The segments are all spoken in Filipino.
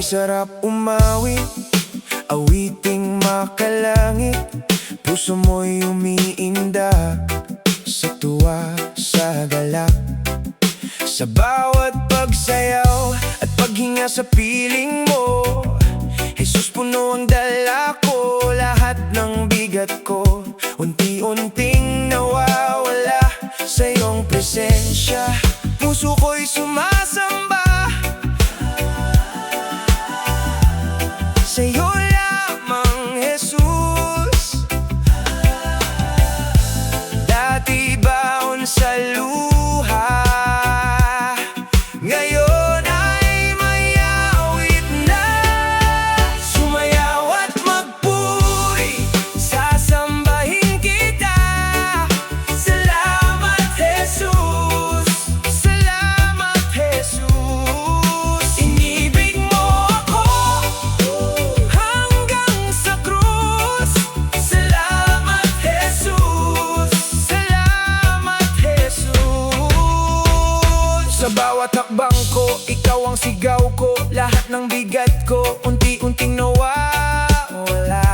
sarap umawit, awiting makalangit. Puso mo'y umiindak sa tuwa, sa galak. Sa bawat pagsayaw at paghinga sa piling mo, Jesus, puno ang dala ko. Lahat ng bigat ko unti-unting nawawala sa iyong presensya. Puso ko'y sumasamba sa'yo lamang, Jesus. Dati baon sa luha, ngayon ay may awit na. Sumayaw at magpuri, sasambahin kita. Salamat, Jesus. Salamat, Jesus. Inibig mo ako hanggang sa krus. Salamat, Jesus. Salamat, Jesus. Sa bawat hakbang ko, ikaw ang sigaw ko. Lahat ng bigat ko unti-unting nawawala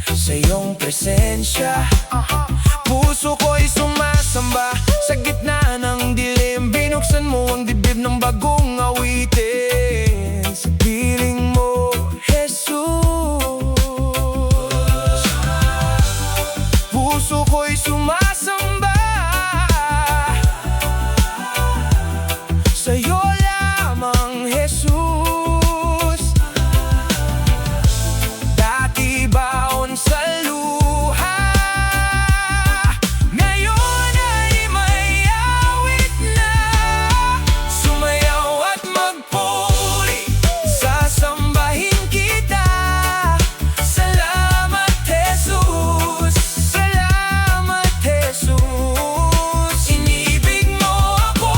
sa iyong presensya. Puso ko'y sumasamba sa gitna ng dilim. Binuksan mo ang dibdib ng bagong awitin. Sa piling mo, Jesus. Puso ko'y sumasamba sa'yo lamang, Jesus. Dati baon sa luha, ngayon ay may awit na. Sumayaw at magpuri, sasambahin kita. Salamat, Jesus. Salamat, Jesus. Inibig mo ako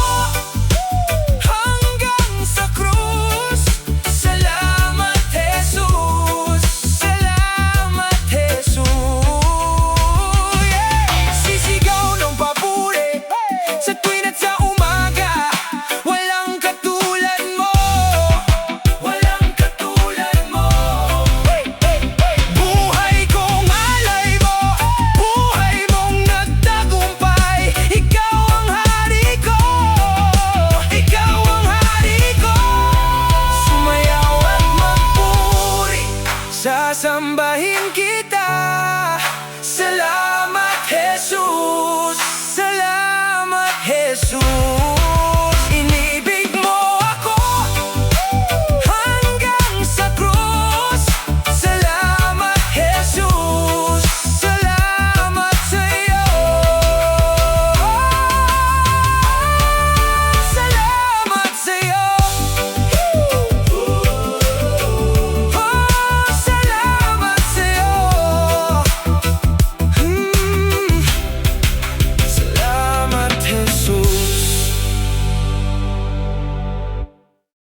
hanggang sa krus. Salamat, Jesus. Salamat, Jesus. Sisigaw ng papuri sa tuwin at sa umaga. Walang katulad mo, walang katulad mo. Buhay kong alay mo, buhay mong nagtagumpay. Ikaw ang hari ko, ikaw ang hari ko. Sumayaw at magpuri, sasamba